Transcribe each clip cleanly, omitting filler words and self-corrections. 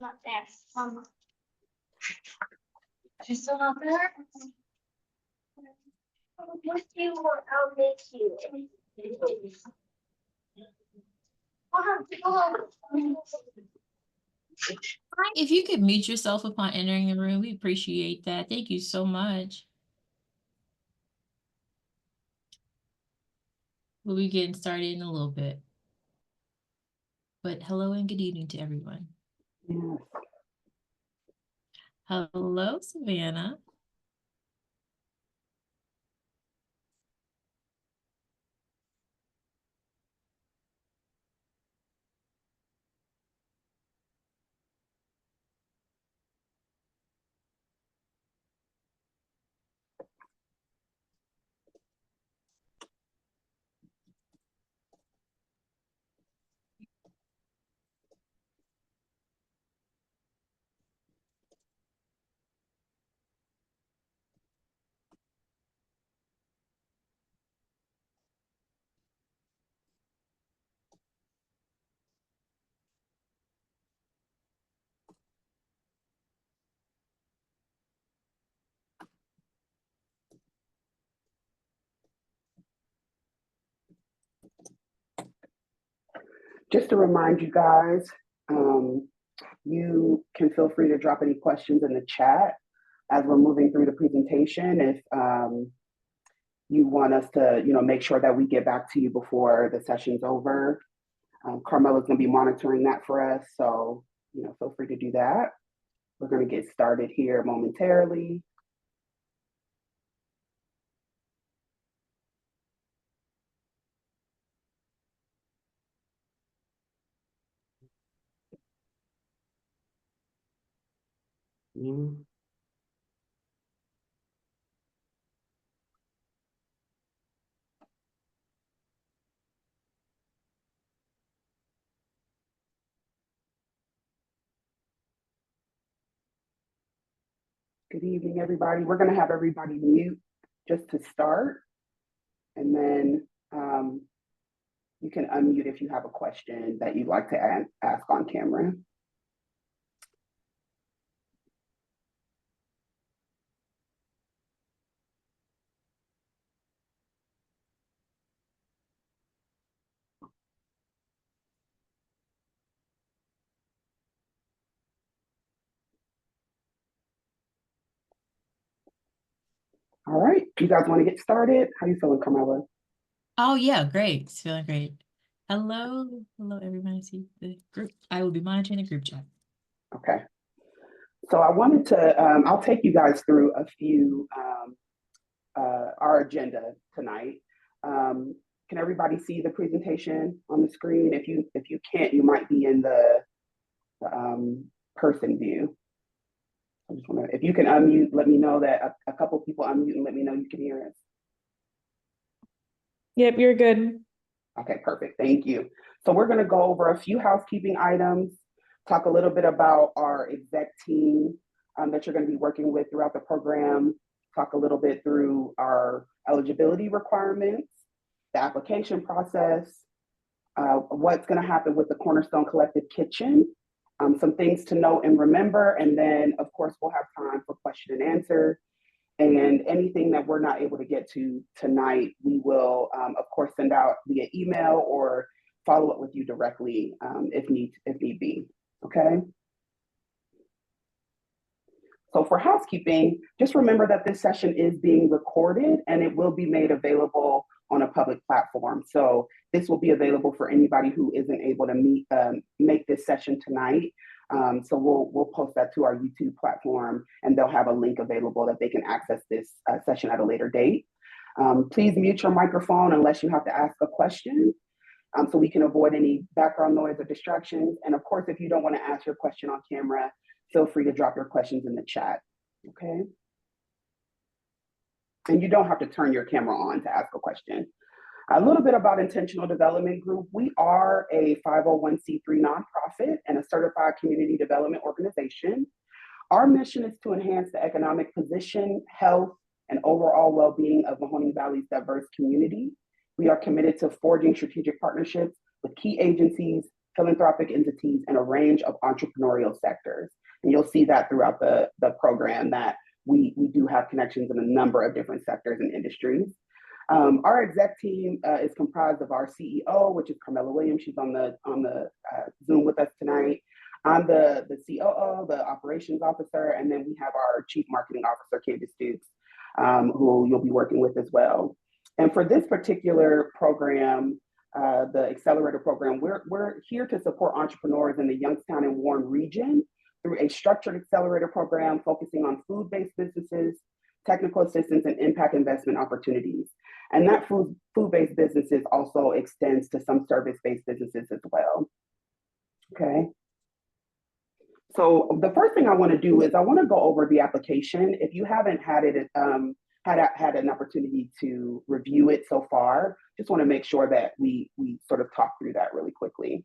Not there. She's still not there? With you or I'll make you. If you could mute yourself upon entering the room, we appreciate that. Thank you so much. We'll be getting started in a little bit. But hello and good evening to everyone. Yes. Hello, Savannah. Just to remind you guys, you can feel free to drop any questions in the chat as we're moving through the presentation. If you want us to, make sure that we get back to you before the session's over. Carmella's going to be monitoring that for us, so feel free to do that. We're going to get started here momentarily. Good evening, everybody. We're going to have everybody mute just to start, and then you can unmute if you have a question that you'd like to ask on camera. All right, you guys want to get started? How you feeling, Carmella? Oh yeah, great. It's feeling great. Hello, everyone. I see the group. I will be monitoring the group chat. Okay. So I wanted to, I'll take you guys through a few, our agenda tonight. Can everybody see the presentation on the screen? If you can't, you might be in the person view. I just want to, if you can unmute, let me know that a couple people unmute and let me know you can hear us. Yep, you're good. Okay, perfect. Thank you. So we're going to go over a few housekeeping items, talk a little bit about our exec team that you're going to be working with throughout the program, talk a little bit through our eligibility requirements, the application process, what's going to happen with the Cornerstone Collective Kitchen, some things to note and remember, and then of course we'll have time for question and answer. And anything that we're not able to get to tonight, we will of course send out via email or follow up with you directly if need be. Okay. So for housekeeping, just remember that this session is being recorded and it will be made available on a public platform. So this will be available for anybody who isn't able to make this session tonight. So we'll post that to our YouTube platform and they'll have a link available that they can access this session at a later date. Please mute your microphone unless you have to ask a question so we can avoid any background noise or distractions. And of course, if you don't want to ask your question on camera, feel free to drop your questions in the chat, okay? And you don't have to turn your camera on to ask a question. A little bit about Intentional Development Group. We are a 501c3 nonprofit and a certified community development organization. Our mission is to enhance the economic position, health, and overall well-being of Mahoning Valley's diverse community. We are committed to forging strategic partnerships with key agencies, philanthropic entities, and a range of entrepreneurial sectors. And you'll see that throughout the program that we do have connections in a number of different sectors and industries. Our exec team is comprised of our CEO, which is Carmella M. She's on the Zoom with us tonight. I'm the COO, the operations officer, and then we have our chief marketing officer, Candace Dukes, who you'll be working with as well. And for this particular program, the Accelerator program, we're here to support entrepreneurs in the Youngstown and Warren region through a structured accelerator program focusing on food-based businesses, technical assistance, and impact investment opportunities. And that food-based businesses also extends to some service-based businesses as well. Okay. So the first thing I want to do is I want to go over the application. If you haven't had it, had an opportunity to review it so far, just want to make sure that we sort of talk through that really quickly.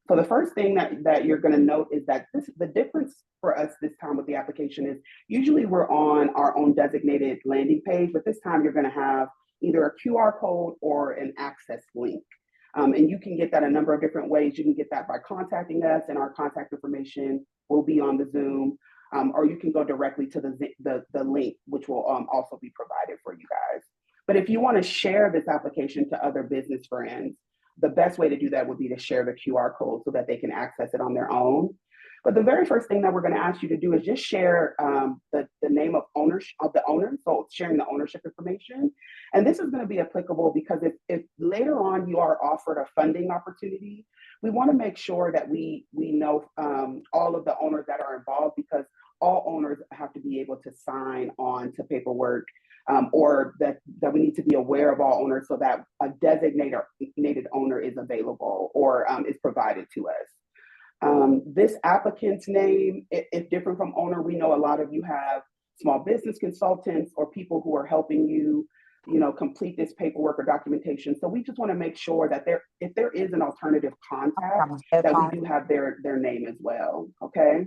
So the first thing that you're going to note is that the difference for us this time with the application is usually we're on our own designated landing page, but this time you're going to have either a QR code or an access link. And you can get that a number of different ways. You can get that by contacting us, and our contact information will be on the Zoom, or you can go directly to the link, which will also be provided for you guys. But if you want to share this application to other business friends, the best way to do that would be to share the QR code so that they can access it on their own. But the very first thing that we're going to ask you to do is just share the name of the owner, so sharing the ownership information. And this is going to be applicable because if later on you are offered a funding opportunity, we want to make sure that we know all of the owners that are involved, because all owners have to be able to sign on to paperwork, or that we need to be aware of all owners so that a designated owner is available or is provided to us. This applicant's name is different from owner. We know a lot of you have small business consultants or people who are helping you, complete this paperwork or documentation. So we just want to make sure that if there is an alternative contact, that we do have their name as well. Okay.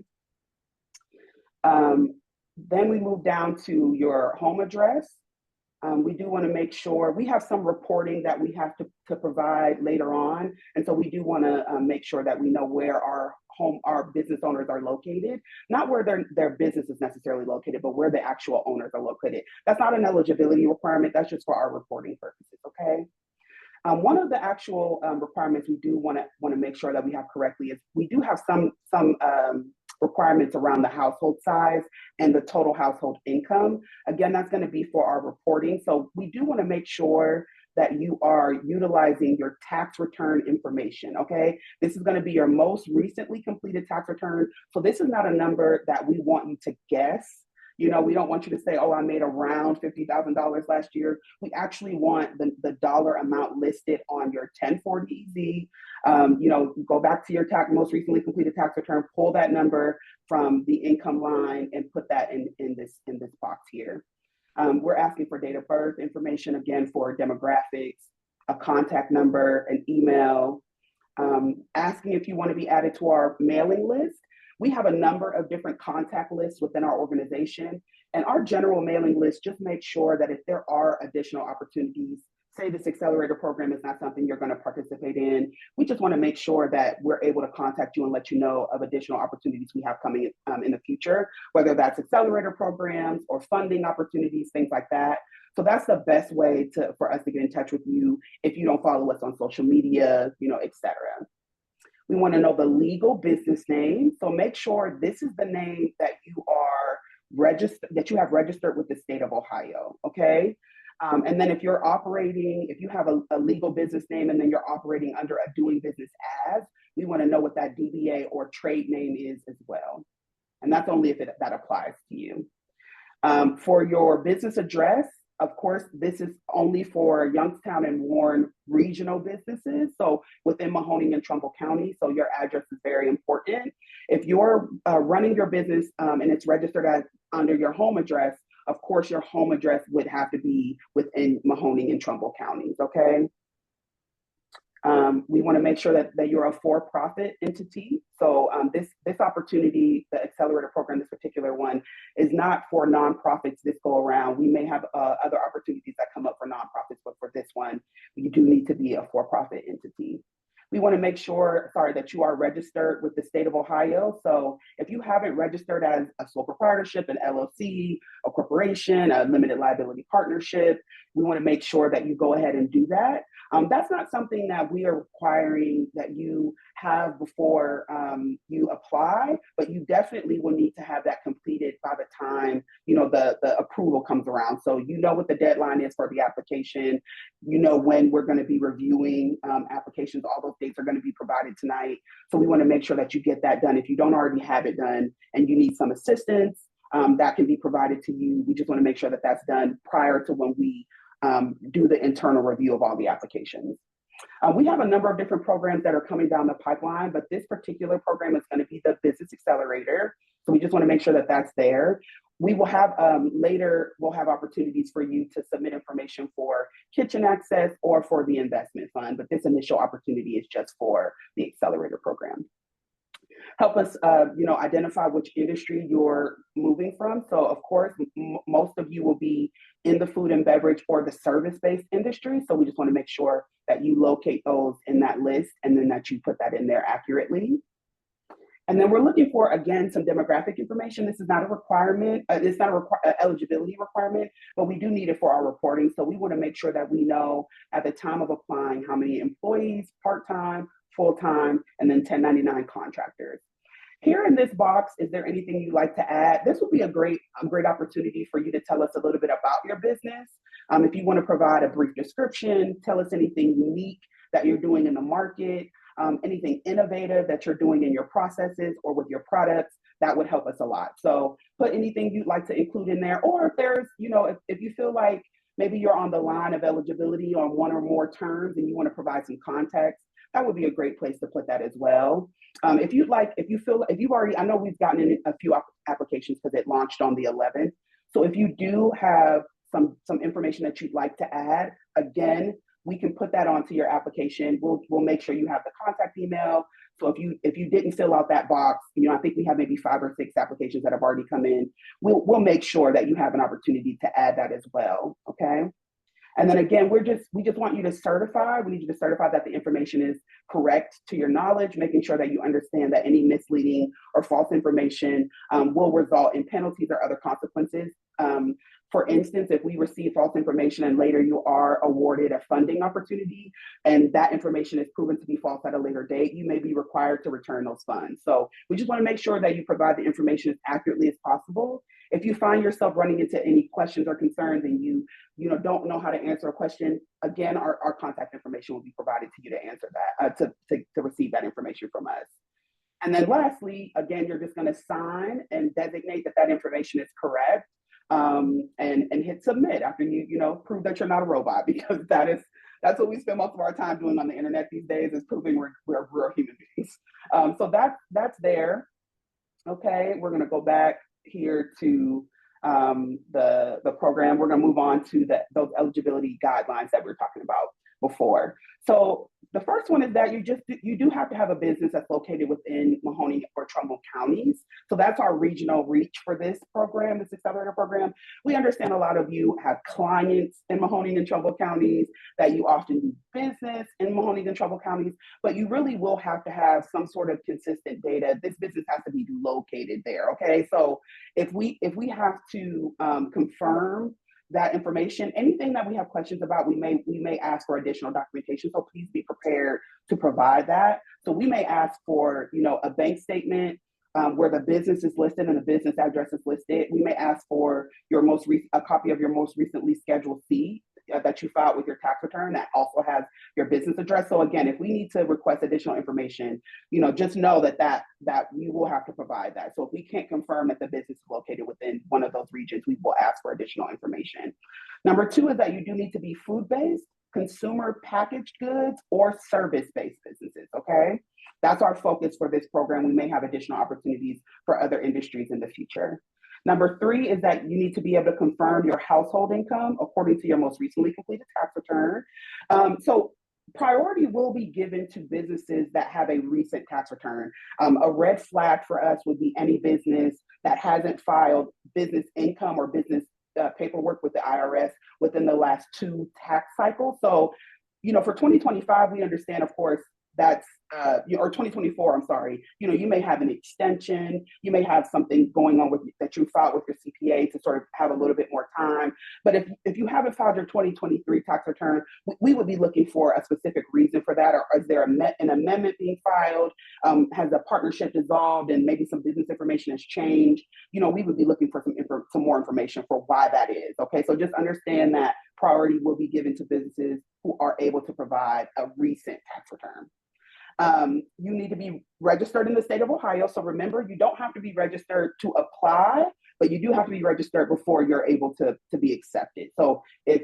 Then we move down to your home address. We do want to make sure we have some reporting that we have to provide later on. And so we do want to make sure that we know where our business owners are located, not where their business is necessarily located, but where the actual owners are located. That's not an eligibility requirement. That's just for our reporting purposes. Okay. One of the actual requirements we do want to make sure that we have correctly is we do have some requirements around the household size and the total household income. Again, that's going to be for our reporting. So we do want to make sure that you are utilizing your tax return information, okay? This is going to be your most recently completed tax return. So this is not a number that we want you to guess. We don't want you to say, oh, I made around $50,000 last year. We actually want the dollar amount listed on your 1040EZ. Go back to your most recently completed tax return, pull that number from the income line and put that in this box here. We're asking for date of birth information, again, for demographics, a contact number, an email, asking if you want to be added to our mailing list. We have a number of different contact lists within our organization, and our general mailing list just makes sure that if there are additional opportunities, say this accelerator program is not something you're going to participate in, we just want to make sure that we're able to contact you and let you know of additional opportunities we have coming in the future, whether that's accelerator programs or funding opportunities, things like that. So that's the best way for us to get in touch with you if you don't follow us on social media, et cetera. We want to know the legal business name. So make sure this is the name that you have registered with the state of Ohio, okay? And then if you have a legal business name and then you're operating under a doing business as, we want to know what that DBA or trade name is as well. And that's only if that applies to you. For your business address, of course, this is only for Youngstown and Warren regional businesses, so within Mahoning and Trumbull County, so your address is very important. If you're running your business and it's registered under your home address, of course, your home address would have to be within Mahoning and Trumbull counties, okay? We want to make sure that you're a for-profit entity. So this opportunity, the accelerator program, this particular one, is not for nonprofits this go around. We may have other opportunities that come up for nonprofits, but for this one, you do need to be a for-profit entity. We want to make sure, that you are registered with the state of Ohio. So if you haven't registered as a sole proprietorship, an LLC, a corporation, a limited liability partnership, we want to make sure that you go ahead and do that. That's not something that we are requiring that you have before you apply, but you definitely will need to have that completed by the time, the approval comes around. So you know what the deadline is for the application, when we're going to be reviewing applications, all those dates are going to be provided tonight. So we want to make sure that you get that done. If you don't already have it done and you need some assistance, that can be provided to you. We just want to make sure that that's done prior to when we do the internal review of all the applications. We have a number of different programs that are coming down the pipeline, but this particular program is going to be the Business Accelerator. So we just want to make sure that that's there. We will have later, we'll have opportunities for you to submit information for kitchen access or for the investment fund, but this initial opportunity is just for the Accelerator program. Help us, identify which industry you're moving from. So of course, most of you will be in the food and beverage or the service-based industry. So we just want to make sure that you locate those in that list and then that you put that in there accurately. And then we're looking for, again, some demographic information. This is not a requirement. It's not an eligibility requirement, but we do need it for our reporting. So we want to make sure that we know at the time of applying how many employees, part-time, full-time, and then 1099 contractors. Here in this box, is there anything you'd like to add? This would be a great opportunity for you to tell us a little bit about your business. If you want to provide a brief description, tell us anything unique that you're doing in the market, anything innovative that you're doing in your processes or with your products, that would help us a lot. So put anything you'd like to include in there, or if there's, if you feel like maybe you're on the line of eligibility on one or more terms and you want to provide some context, that would be a great place to put that as well. If you've already, I know we've gotten in a few applications because it launched on the 11th. So if you do have some information that you'd like to add, again, we can put that onto your application. We'll make sure you have the contact email. So if you didn't fill out that box, I think we have maybe 5 or 6 applications that have already come in. We'll make sure that you have an opportunity to add that as well. Okay. And then again, we just want you to certify. We need you to certify that the information is correct to your knowledge, making sure that you understand that any misleading or false information will result in penalties or other consequences. For instance, if we receive false information and later you are awarded a funding opportunity and that information is proven to be false at a later date, you may be required to return those funds. So we just want to make sure that you provide the information as accurately as possible. If you find yourself running into any questions or concerns and you don't know how to answer a question, again, our contact information will be provided to you to answer that, to receive that information from us. And then lastly, again, you're just going to sign and designate that information is correct. And hit submit after you prove that you're not a robot, because that's what we spend most of our time doing on the internet these days, is proving we're real human beings. So that's there. Okay, we're going to go back here to the program. We're going to move on to those eligibility guidelines that we were talking about before. So the first one is that you do have to have a business that's located within Mahoney or Trumbull counties. So that's our regional reach for this program, this accelerator program. We understand a lot of you have clients in Mahoney and Trumbull counties, that you often do business in Mahoney and Trumbull counties, but you really will have to have some sort of consistent data. This business has to be located there. Okay, so if we have to confirm that information, anything that we have questions about, we may ask for additional documentation. So please be prepared to provide that. So we may ask for, a bank statement where the business is listed and the business address is listed. We may ask for a copy of your most recently scheduled C that you filed with your tax return that also has your business address. So again, if we need to request additional information, just know that we will have to provide that. So if we can't confirm that the business is located within one of those regions, we will ask for additional information. Number 2 is that you do need to be food-based, consumer packaged goods, or service-based businesses, okay? That's our focus for this program. We may have additional opportunities for other industries in the future. Number 3 is that you need to be able to confirm your household income according to your most recently completed tax return. So priority will be given to businesses that have a recent tax return. A red flag for us would be any business that hasn't filed business income or business paperwork with the IRS within the last 2 tax cycles. So, for 2025, we understand, of course, that's or 2024, I'm sorry, you may have an extension, you may have something going on with that you filed with your CPA to sort of have a little bit more time. But if you haven't filed your 2023 tax return, we would be looking for a specific reason for that. Or is there an amendment being filed? Has a partnership dissolved and maybe some business information has changed? We would be looking for some more information for why that is. Okay, so just understand that priority will be given to businesses who are able to provide a recent tax return. You need to be registered in the state of Ohio. So remember, you don't have to be registered to apply, but you do have to be registered before you're able to be accepted. So if,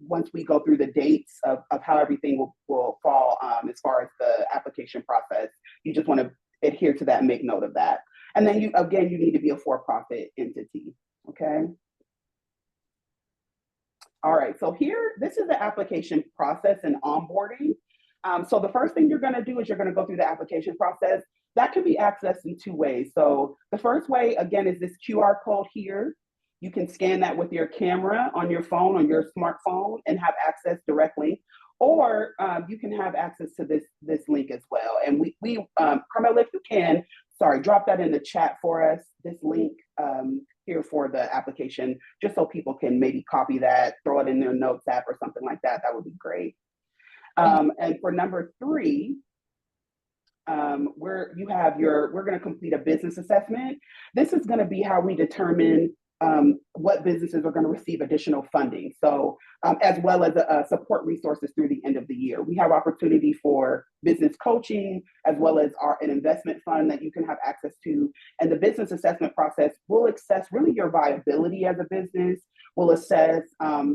once we go through the dates of how everything will fall as far as the application process, you just want to adhere to that and make note of that. And then you need to be a for-profit entity, okay? All right, so this is the application process and onboarding. So the first thing you're going to do is you're going to go through the application process. That can be accessed in two ways. So the first way, again, is this QR code here. You can scan that with your camera on your phone, on your smartphone, and have access directly. Or you can have access to this link as well. And Carmella, if you can, drop that in the chat for us, this link here for the application, just so people can maybe copy that, throw it in their notes app or something like that. That would be great. And for number 3, we're going to complete a business assessment. This is going to be how we determine what businesses are going to receive additional funding. So as well as support resources through the end of the year. We have opportunity for business coaching, as well as an investment fund that you can have access to. And the business assessment process will assess really your viability as a business. We'll assess how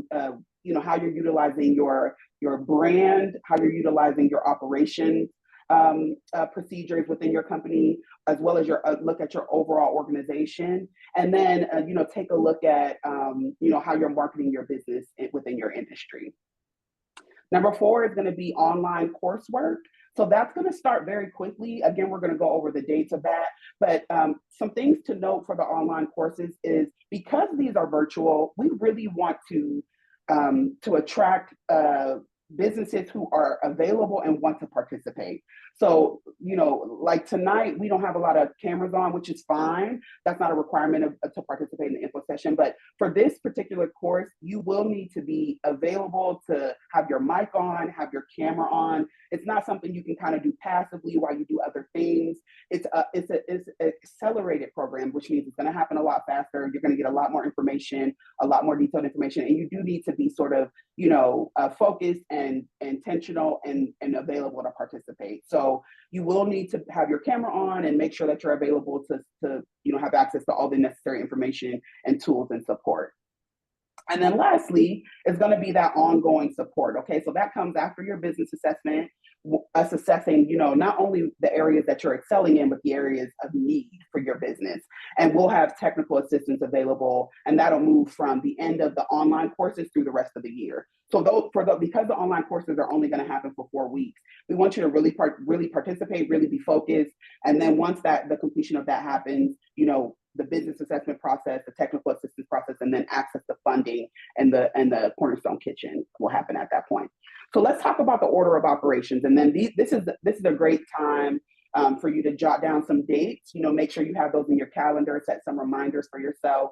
you're utilizing your brand, how you're utilizing your operations procedures within your company, as well as look at your overall organization, and then take a look at how you're marketing your business within your industry. Number 4 is going to be online coursework. So that's going to start very quickly. Again, we're going to go over the dates of that, but some things to note for the online courses is because these are virtual, we really want to attract businesses who are available and want to participate. So, like tonight, we don't have a lot of cameras on, which is fine. That's not a requirement to participate in the info session. But for this particular course, you will need to be available to have your mic on, have your camera on. It's not something you can kind of do passively while you do other things. It's an accelerated program, which means it's going to happen a lot faster. You're going to get a lot more information, a lot more detailed information, and you do need to be sort of, focused and intentional and available to participate. So you will need to have your camera on and make sure that you're available to have access to all the necessary information and tools and support. And then lastly, is going to be that ongoing support. Okay, so that comes after your business assessment, us assessing, not only the areas that you're excelling in, but the areas of need for your business. And we'll have technical assistance available, and that'll move from the end of the online courses through the rest of the year. So because the online courses are only going to happen for 4 weeks, we want you to really participate, really be focused. And then once the completion of that happens, the business assessment process, the technical assistance process, and then access to funding and the Cornerstone Kitchen will happen at that point. So let's talk about the order of operations. And then this is a great time for you to jot down some dates. Make sure you have those in your calendar, set some reminders for yourself.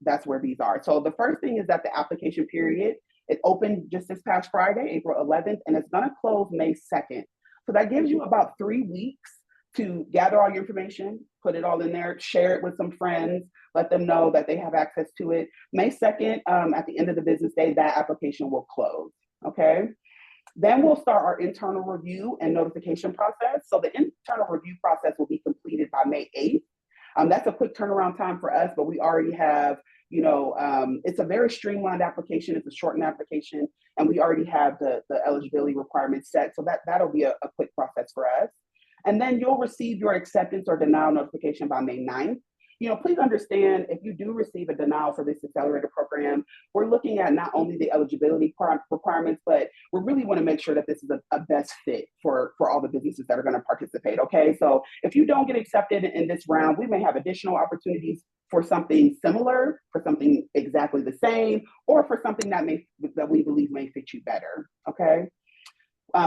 That's where these are. So the first thing is that the application period, it opened just this past Friday, April 11th, and it's going to close May 2nd. So that gives you about 3 weeks to gather all your information, put it all in there, share it with some friends, let them know that they have access to it. May 2nd, at the end of the business day, that application will close, okay? Then we'll start our internal review and notification process. So the internal review process will be completed by May 8th. That's a quick turnaround time for us, but we already have, it's a very streamlined application. It's a shortened application, and we already have the eligibility requirements set. So that'll be a quick process for us. And then you'll receive your acceptance or denial notification by May 9th. Please understand, if you do receive a denial for this accelerator program, we're looking at not only the eligibility requirements, but we really want to make sure that this is a best fit for all the businesses that are going to participate, okay? So if you don't get accepted in this round, we may have additional opportunities for something similar, for something exactly the same, or for something that we believe may fit you better, okay?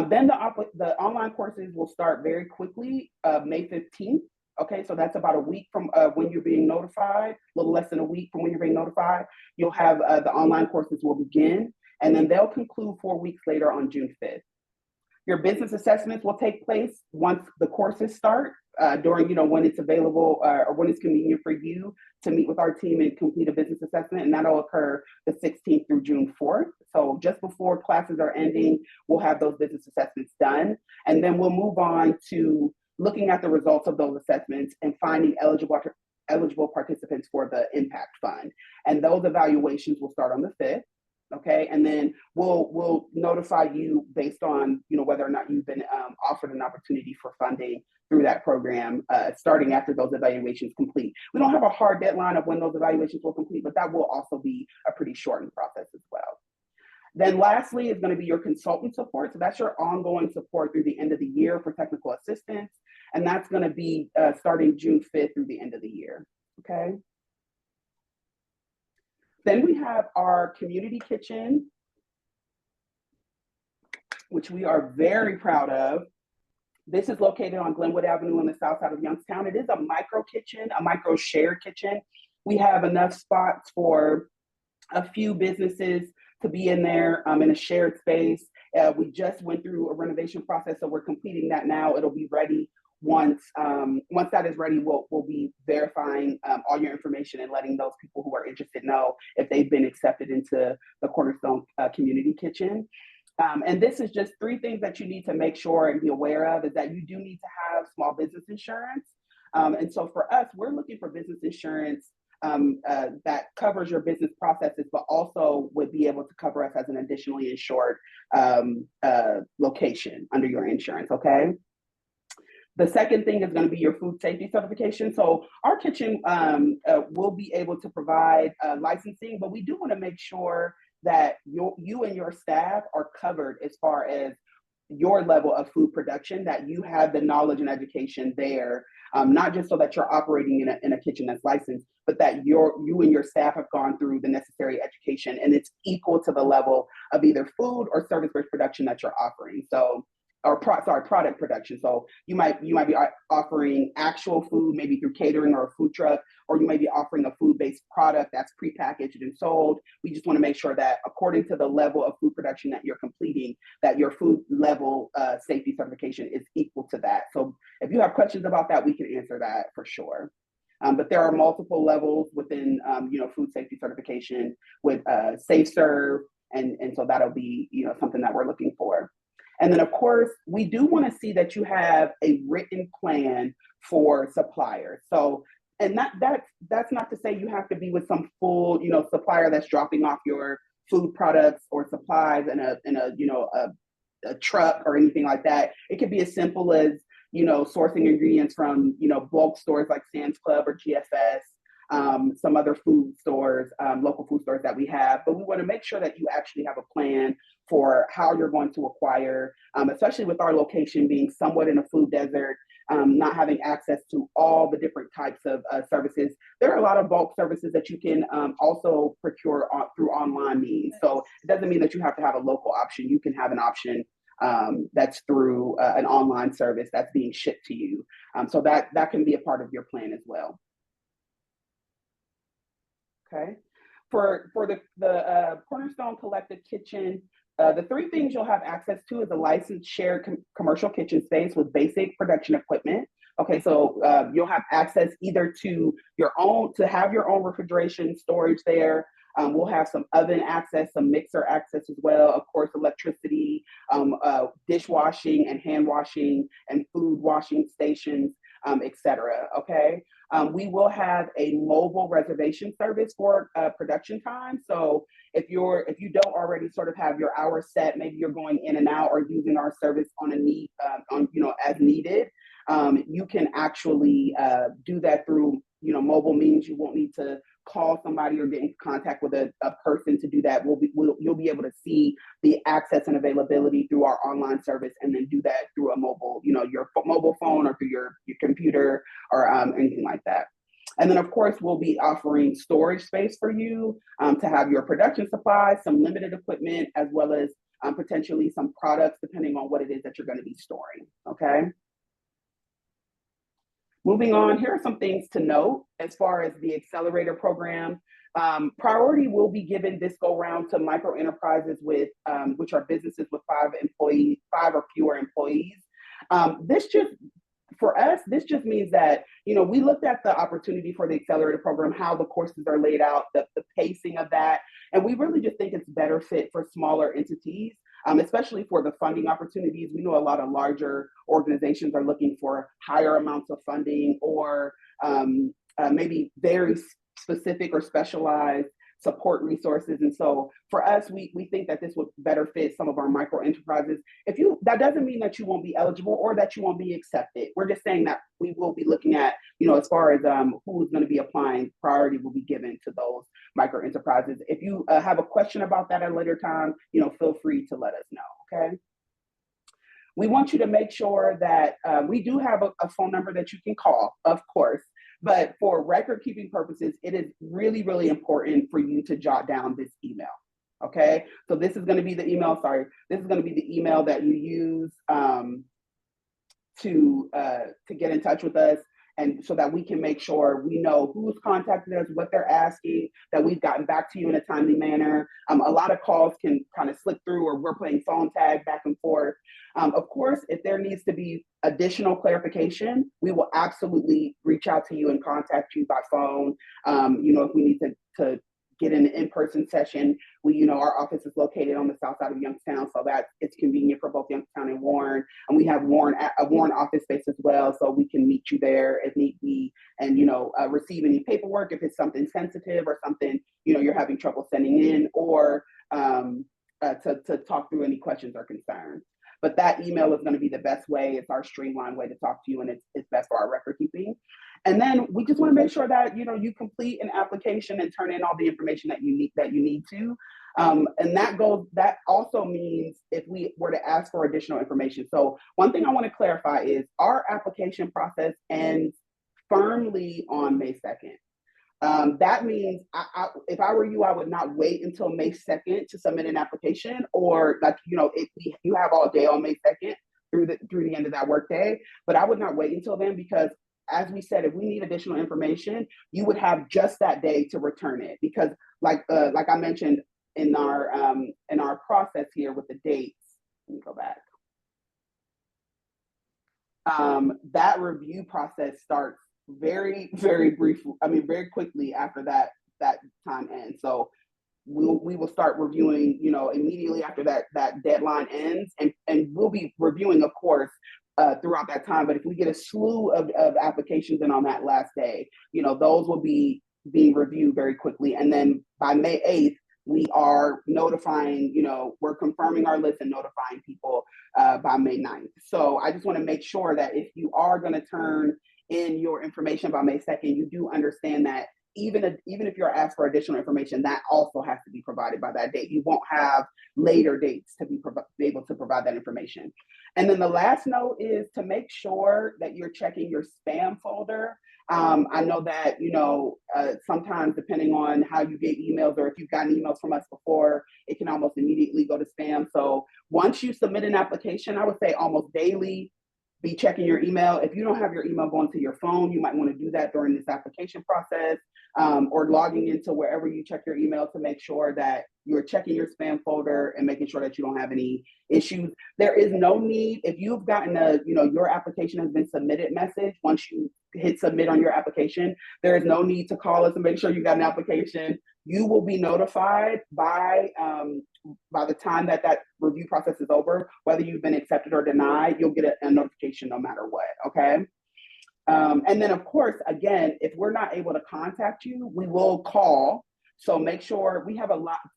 Then the online courses will start very quickly, May 15th. Okay, so that's about a week from when you're being notified, a little less than a week from when you're being notified. You'll have the online courses will begin, and then they'll conclude 4 weeks later on June 5th. Your business assessments will take place once the courses start, during, when it's available or when it's convenient for you to meet with our team and complete a business assessment, and that'll occur the 16th through June 4th. So just before classes are ending, we'll have those business assessments done, and then we'll move on to looking at the results of those assessments and finding eligible participants for the impact fund. And those evaluations will start on the 5th. Okay, and then we'll notify you based on whether or not you've been offered an opportunity for funding through that program, starting after those evaluations complete. We don't have a hard deadline of when those evaluations will complete, but that will also be a pretty shortened process as well. Then lastly is going to be your consultant support. So that's your ongoing support through the end of the year for technical assistance, and that's going to be starting June 5th through the end of the year. Okay. Then we have our community kitchen, which we are very proud of. This is located on Glenwood Avenue on the south side of Youngstown. It is a micro kitchen, a micro shared kitchen. We have enough spots for a few businesses to be in there in a shared space. We just went through a renovation process, so we're completing that now. It'll be ready. Once that is ready, we'll be verifying all your information and letting those people who are interested know if they've been accepted into the Cornerstone Community Kitchen. And this is just 3 things that you need to make sure and be aware of, is that you do need to have small business insurance. And so for us, we're looking for business insurance that covers your business processes, but also would be able to cover us as an additionally insured location under your insurance, okay? The second thing is going to be your food safety certification. So our kitchen will be able to provide licensing, but we do want to make sure that you and your staff are covered as far as your level of food production, that you have the knowledge and education there, not just so that you're operating in a kitchen that's licensed, but that you and your staff have gone through the necessary education and it's equal to the level of either food or service-based production that you're offering. So product production. So you might be offering actual food, maybe through catering or a food truck, or you may be offering a food-based product that's prepackaged and sold. We just want to make sure that according to the level of food production that you're completing, that your food level safety certification is equal to that. So if you have questions about that, we can answer that for sure. But there are multiple levels within food safety certification with Safe Serve, and so that'll be something that we're looking for. And then, of course, we do want to see that you have a written plan for suppliers. So, and that's not to say you have to be with some full, supplier that's dropping off your food products or supplies in a truck or anything like that. It could be as simple as, sourcing ingredients from, bulk stores like Sam's Club or GFS, some other food stores, local food stores that we have. But we want to make sure that you actually have a plan for how you're going to acquire, especially with our location being somewhat in a food desert, not having access to all the different types of services. There are a lot of bulk services that you can also procure through online means. So it doesn't mean that you have to have a local option. You can have an option that's through an online service that's being shipped to you. So that can be a part of your plan as well. Okay. For the Cornerstone Collective Kitchen, the 3 things you'll have access to is a licensed shared commercial kitchen space with basic production equipment. Okay, so you'll have access either to your own refrigeration storage there. We'll have some oven access, some mixer access as well, of course, electricity, dishwashing and hand washing and food washing stations, etc. Okay. We will have a mobile reservation service for production time. So if you don't already sort of have your hours set, maybe you're going in and out or using our service on as needed, you can actually do that through mobile means. You won't need to call somebody or get in contact with a person to do that. You'll be able to see the access and availability through our online service, and then do that through a mobile, your mobile phone or through your computer or anything like that. And then, of course, we'll be offering storage space for you to have your production supplies, some limited equipment, as well as potentially some products, depending on what it is that you're going to be storing, okay? Moving on, here are some things to note as far as the accelerator program. Priority will be given this go round to micro enterprises with, which are businesses with 5 or fewer employees. For us, this just means that, you know, we looked at the opportunity for the accelerator program, how the courses are laid out, the pacing of that, and we really just think it's better fit for smaller entities, especially for the funding opportunities. We know a lot of larger organizations are looking for higher amounts of funding or maybe very specific or specialized support resources. And so for us, we think that this would better fit some of our micro enterprises. That doesn't mean that you won't be eligible or that you won't be accepted. We're just saying that we will be looking at, you know, as far as who's going to be applying, priority will be given to those micro enterprises. If you have a question about that at a later time, you know, feel free to let us know, okay? We want you to make sure that we do have a phone number that you can call, of course. But for record keeping purposes, it is really, really important for you to jot down this email, okay? So this is gonna be the email, this is gonna be the email that you use to get in touch with us, and so that we can make sure we know who's contacted us, what they're asking, that we've gotten back to you in a timely manner. A lot of calls can kind of slip through, or we're playing phone tag back and forth. Of course, if there needs to be additional clarification, we will absolutely reach out to you and contact you by phone. You know, if we need to get an in-person session, our office is located on the south side of Youngstown, so that it's convenient for both Youngstown and Warren. And we have a Warren office space as well, so we can meet you there if need be, and receive any paperwork if it's something sensitive or something you're having trouble sending in, or to talk through any questions or concerns. But that email is going to be the best way. It's our streamlined way to talk to you, and it's best for our record keeping. And then we just want to make sure that you complete an application and turn in all the information that you need to. And that also means if we were to ask for additional information. So one thing I want to clarify is our application process ends firmly on May 2nd. That means if I were you, I would not wait until May 2nd to submit an application, or if you have all day on May 2nd through the end of that workday. But I would not wait until then, because as we said, if we need additional information, you would have just that day to return it. Because like I mentioned in our process here with the dates, let me go back. That review process starts very, very very quickly after that time ends. So we will start reviewing, immediately after that deadline ends, and we'll be reviewing, of course, throughout that time. But if we get a slew of applications in on that last day, those will be being reviewed very quickly. And then by May 8th, we are notifying, we're confirming our list and notifying people by May 9th. So I just want to make sure that if you are going to turn in your information by May 2nd, you do understand that even if you're asked for additional information, that also has to be provided by that date. You won't have later dates to be able to provide that information. And then the last note is to make sure that you're checking your spam folder. I know that, sometimes depending on how you get emails, or if you've gotten emails from us before, it can almost immediately go to spam. So once you submit an application, I would say almost daily, be checking your email. If you don't have your email going to your phone, you might want to do that during this application process, or logging into wherever you check your email to make sure that you're checking your spam folder and making sure that you don't have any issues. There is no need, if you've gotten your application has been submitted message, once you hit submit on your application, there is no need to call us and make sure you got an application. You will be notified by the time that review process is over, whether you've been accepted or denied. You'll get a notification no matter what, okay? And then, of course, again, if we're not able to contact you, we will call. So make sure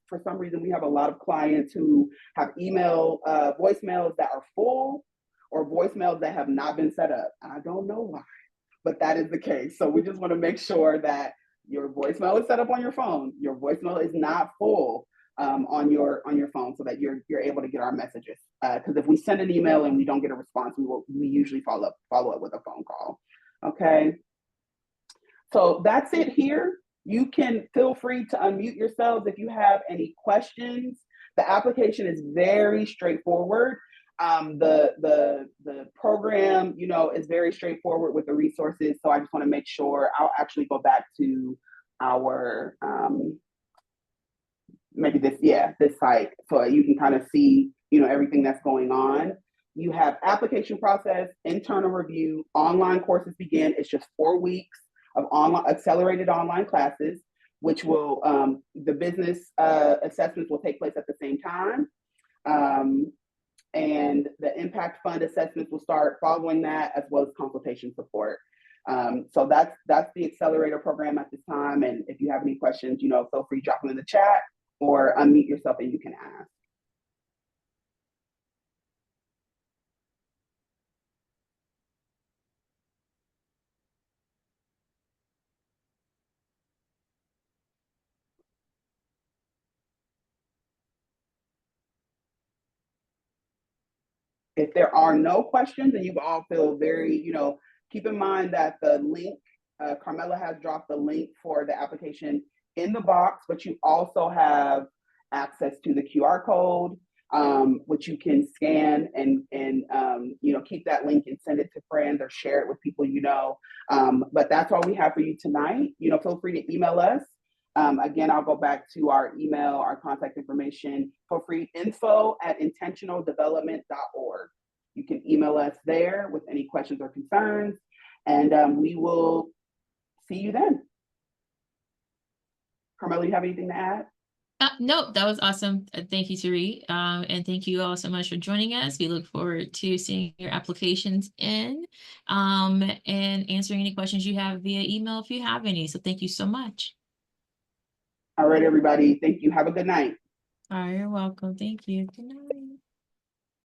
for some reason, we have a lot of clients who have voicemails that are full, or voicemails that have not been set up. I don't know why, but that is the case. So we just want to make sure that your voicemail is set up on your phone. Your voicemail is not full on your phone, so that you're able to get our messages. Because if we send an email and we don't get a response, we usually follow up with a phone call. Okay. So that's it here. You can feel free to unmute yourselves if you have any questions. The application is very straightforward. The program, you know, is very straightforward with the resources. So I just want to make sure. I'll actually go back to our maybe this site, so you can kind of see, you know, everything that's going on. You have application process, internal review, online courses begin. It's just 4 weeks of online accelerated online classes, which will the business assessments will take place at the same time. And the impact fund assessments will start following that, as well as consultation support. So that's the accelerator program at this time. And if you have any questions, you know, feel free to drop them in the chat or unmute yourself and you can ask. If there are no questions and you all feel very, you know, keep in mind that the link, Carmella has dropped the link for the application in the box, but you also have access to the QR code, which you can scan and you know, keep that link and send it to friends or share it with people you know. But that's all we have for you tonight. You know, feel free to email us. Again, I'll go back to our email, our contact information. Feel free, info@intentionaldevelopment.org. You can email us there with any questions or concerns, and we will see you then. Carmella, you have anything to add? No, that was awesome. Thank you, Sari. And thank you all so much for joining us. We look forward to seeing your applications in and answering any questions you have via email if you have any. So thank you so much. All right, everybody. Thank you. Have a good night. All right, you're welcome. Thank you. Good night.